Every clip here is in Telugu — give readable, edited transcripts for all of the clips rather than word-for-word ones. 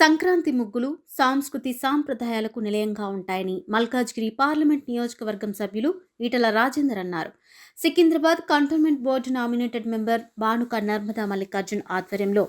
సంక్రాంతి ముగ్గులు సాంస్కృతి సాంప్రదాయాలకు నిలయంగా ఉంటాయని మల్కాజ్గిరి పార్లమెంట్ నియోజకవర్గం సభ్యులు ఈటల రాజేందర్ అన్నారు. Secunderabad cantonment board nominated member Banuka Narmada Mallikarjun ఆధ్వర్యంలో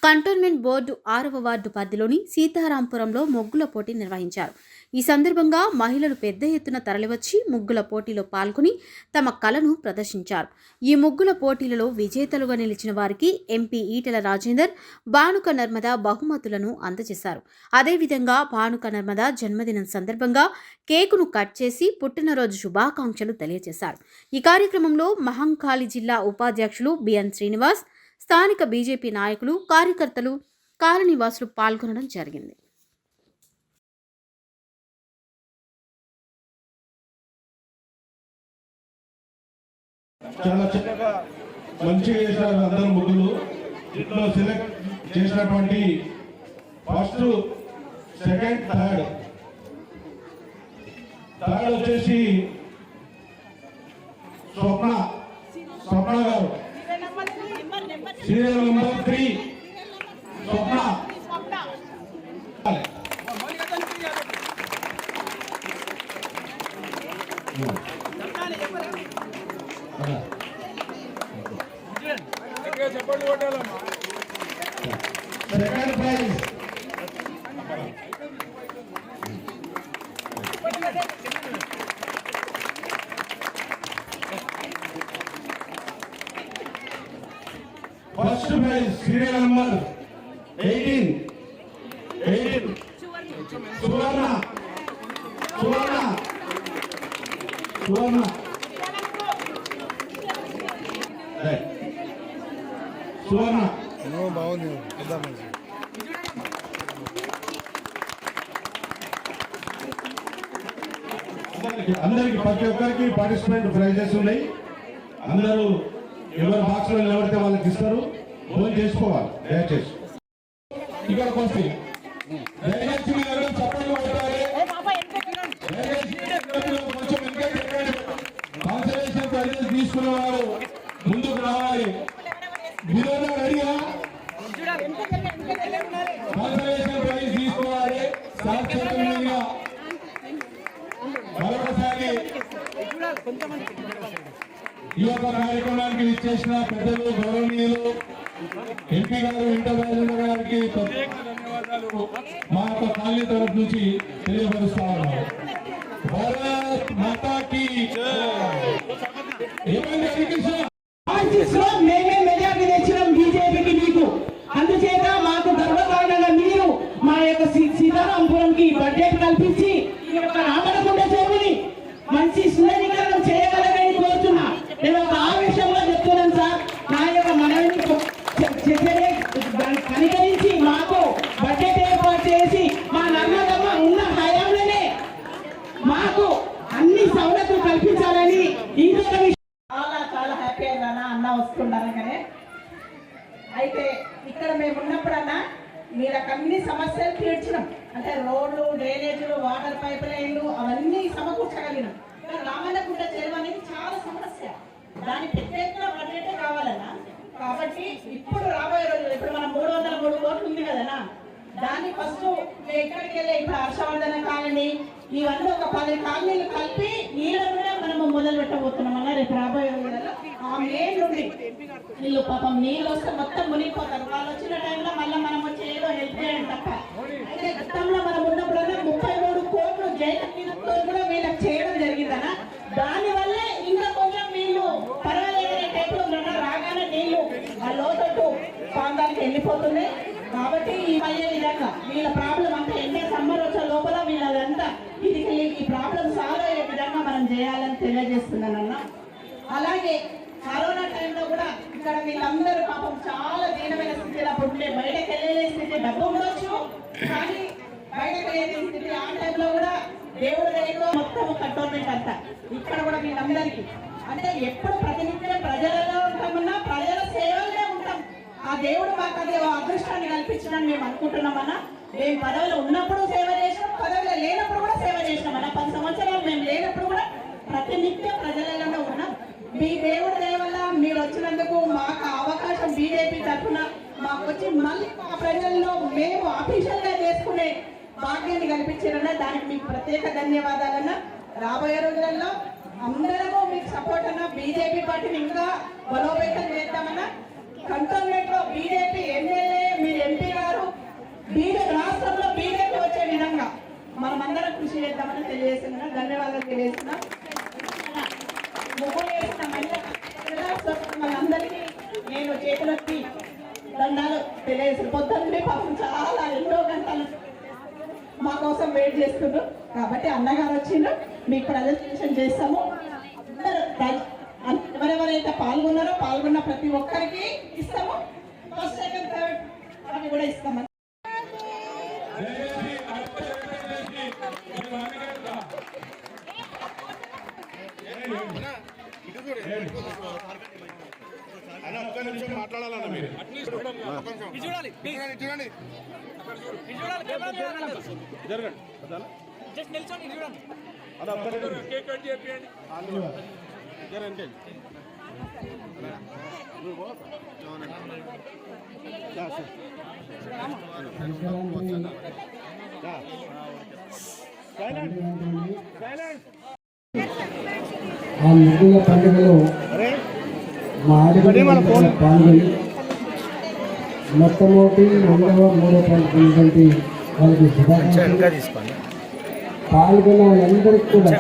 కంటోన్మెంట్ బోర్డు 6వ వార్డు పరిధిలోని సీతారాంపురంలో ముగ్గుల పోటీ నిర్వహించారు. ఈ సందర్భంగా మహిళలు పెద్ద ఎత్తున తరలివచ్చి ముగ్గుల పోటీలో పాల్గొని తమ కళను ప్రదర్శించారు. ఈ ముగ్గుల పోటీలలో విజేతలుగా నిలిచిన వారికి ఎంపీ ఈటల రాజేందర్, బానుక నర్మదా బహుమతులను అందజేశారు. అదేవిధంగా బానుక నర్మదా జన్మదినం సందర్భంగా కేకును కట్ చేసి పుట్టినరోజు శుభాకాంక్షలు తెలియజేశారు. ఈ కార్యక్రమంలో మహంకాళి జిల్లా ఉపాధ్యక్షులు బిఎన్ శ్రీనివాస్, స్థానిక బీజేపీ నాయకులు, కార్యకర్తలు, కాలనీవాసులు పాల్గొనడం జరిగింది. చాలా చక్కగా మంచిగా చేసినారు అందరు ముగ్గులు. ఇంట్లో సెలెక్ట్ చేసినటువంటి ఫస్ట్, సెకండ్, థర్డ్ వచ్చేసి స్వప్న గారు, serial number 3 Swapna. Second prize first prize serial number 18 Suvarna. బాగుంది. అందరికి ప్రతి ఒక్కరికి పార్టిసిపెంట్ ప్రైజెస్ ఉన్నాయి. అందరూ ఎవరు బాక్స్ లో నిలబడితే వాళ్ళకి ఇస్తారు. ఫోన్ చేసుకోవాలి దయచేసి. ఇక్కడికి వస్తే దయచేసి చప్పట్లు కొట్టాలి. కొంచెం కాన్సర్వేషన్ ప్రైజెస్ తీసుకున్న వారు ముందుకు రావాలి. వినోద రెడీగా కాన్సర్వేషన్ ప్రైజ్ తీసుకోవాలి. మరొకసారి ఈ యొక్క కార్యక్రమానికి ఇచ్చేసిన పెద్దలు, గౌరవనీయులు ఎంపీ గారు ఇంటర్వ్యూ గారికి ప్రత్యేక ధన్యవాదాలు మా యొక్క కాలనీ తరఫు నుంచి తెలియపరుస్తా ఉన్నాము. భారత్ మాతాకి ఏమైంది హరికృష్ణ మేమే మెజార్టీ తెచ్చినాం బీజేపీకి. మీకు అందుచేత మాకు గర్వకారణంగా మీరు మా యొక్క సీతారాంపురంకి బడ్జెట్ కల్పించి ఈ యొక్క రామనగుండ చెరువుని మంచి సుందరీకరణం చేయగలరని కోరుతున్నా. నేను ఒక ఆవేశంలో చెప్తున్నాను సార్. నా యొక్క మనవిని కనికరించి మాకు బడ్జెట్ ఏర్పాటు చేసి మా నర్మదమ్మ ఉన్న హయాంలోనే మాకు అన్ని సౌలతులు కల్పించాలని ఇంకొక విషయం చాలా హ్యాపీ అయిందన్నా అన్న వస్తుండగానే. అయితే ఇక్కడ మేము ఉన్నప్పుడన్నా వీళ్ళకి అన్ని సమస్యలు తీర్చినాం. అంటే రోడ్లు, డ్రైనేజీలు, వాటర్ పైప్ లైన్లు అవన్నీ సమకూర్చగలిగినాం. రామన్నగుంట చెరువు అనేది చాలా సమస్య. దాని ప్రత్యేకంగా బడ్జెట్ కావాలన్నా. కాబట్టి ఇప్పుడు రాబోయే రోజులు ఇప్పుడు మనం 303 కోట్లు ఉంది కదనా, దాన్ని ఫస్ట్ ఎక్కడికి వెళ్ళి ఇప్పుడు హర్షవర్ధన కాలనీ ఇవన్నీ ఒక 10 కాలనీలు కలిపి నీళ్ళ కూడా మనము మొదలు పెట్టబోతున్నాం అన్న. రేపు రాబోయే రోజులలో ఆ మెయిన్ నుండి వీళ్ళు పాపం నీళ్ళు వస్తే మొత్తం మునిగిపోతారు. వాళ్ళు వచ్చిన టైంలో మళ్ళీ మనం వచ్చి ఏదో హెల్ప్ చేయండి తప్ప. అయితే గతంలో మనం ఉన్నప్పుడన్నా 33 కోట్లు జైలతో కూడా వీళ్ళకి చేయడం జరిగిందన్న. దానివల్లే ఇంకా కొంచెం వీళ్ళు పర్వాలేదనే టైంలో రాగానే నీళ్లు ఆ లోతట్టు ప్రాంతానికి వెళ్ళిపోతుంది. కాబట్టి ఈ అయ్యే విధంగా వీళ్ళ ప్రాబ్లం అంతా ఎన్నే సమ్మర్ వచ్చే లోపల వీళ్ళదంతా ఇది ఈ ప్రాబ్లం సాల్వ్ అయ్యే విధంగా మనం చేయాలని తెలియజేస్తున్నానన్న. అలాగే కరోనా టైంలో కూడా ఇక్కడ వీళ్ళందరూ పాపం చాలా దీనమైన స్థితిలో ఉంటే బయటకు వెళ్ళే స్థితి, డబ్బు ఉండొచ్చు కానీ బయటకు వెళ్ళే స్థితి. ఆ టైంలో కూడా దేవుడు దయతో మొత్తం కంటోన్మెంట్ అంతా ఇక్కడ కూడా వీళ్ళందరికీ అంటే ఎప్పుడు ప్రతినిత్యం ప్రజలలో ఉంటామన్నా ప్రజల సేవలనే ఉంటాం. ఆ దేవుడు మాకు అదే అదృష్టాన్ని కల్పించడానికి మేము అనుకుంటున్నామన్నా. మేము పదవిలో ఉన్నప్పుడు సేవ చేసినాం, పదవిలో లేనప్పుడు కూడా సేవ చేసినామన్నా. 10 సంవత్సరాలు మేము లేనప్పుడు కూడా ప్రతినిత్యం ప్రజలలో ఉన్నాం. మీ దేవుడి దయ వల్ల మీరు వచ్చినందుకు మాకు అవకాశం బీజేపీ తరఫున మాకు తీసుకొచ్చి మళ్ళీ మా ప్రజల్లో మేము అఫీషియల్ గా చేసుకునే భాగ్యాన్ని కల్పించారన్న దానికి మీకు ప్రత్యేక ధన్యవాదాలన్న. రాబోయే రోజులలో అందరము మీకు సపోర్ట్ అన్న. బీజేపీ పార్టీని ఇంకా బలోపేతం చేద్దామన్నా. కంటోన్మెంట్ లో బీజేపీ ఎమ్మెల్యే మీరు ఎంపీ గారు రాష్ట్రంలో బీజేపీ వచ్చే విధంగా మనమందరం కృషి చేద్దామని తెలియజేస్తున్నా. ధన్యవాదాలు తెలియజేస్తున్నా. ముగ్గురు వేసిన మనందరికీ నేను చేతులెత్తి దండాలు తెలియజేస్తాను. పొద్దున్నే పాపం చాలా ఎన్నో గంటలు మా కోసం వెయిట్ చేస్తున్నారు. కాబట్టి అన్నగారు వచ్చిండ్రు, మీకు ప్రజెంటేషన్ చేస్తాము. ఎవరెవరైతే పాల్గొన్న ప్రతి ఒక్కరికి ఇస్తాము. ఫస్ట్ సెకండ్ థర్డ్ అవి కూడా ఇస్తాము. ఒక్క నిమిషం మాట్లాడాలన్న మీరు ఆ ముగ్గుల పండుగలో మా ఆడబిడ్డ పాల్గొని మొట్టమొదటి 2వ 3వ పండుగ వాళ్ళకి శుభాకాంక్షలు. పాల్గొన్న వాళ్ళందరికీ కూడా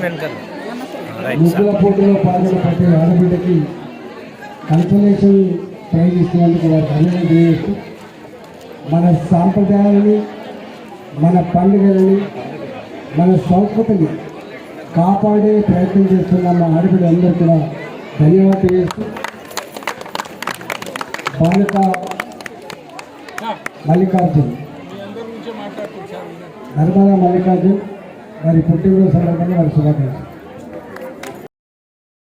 ముగ్గుల పోటీలో పాల్గొన్న ప్రతి ఆడబిడ్డకి కన్సలేషన్ ప్రైజ్ ఇస్తున్నందుకు వారికి ధన్యవాదాలు తెలియజేస్తూ మన సాంప్రదాయాలని, మన పండుగలని, మన సంస్కృతిని కాపాడే ప్రయత్నం చేస్తున్న మా ఆడబిడ్డలందరూ కూడా ధన్యవాదాలు తెలియజేస్తూ బాలిక మల్లికార్జున్ నర్మదా మల్లికార్జున్ వారి పుట్టినరోజు సందర్భంగా వారి శుభాకాంక్షలు.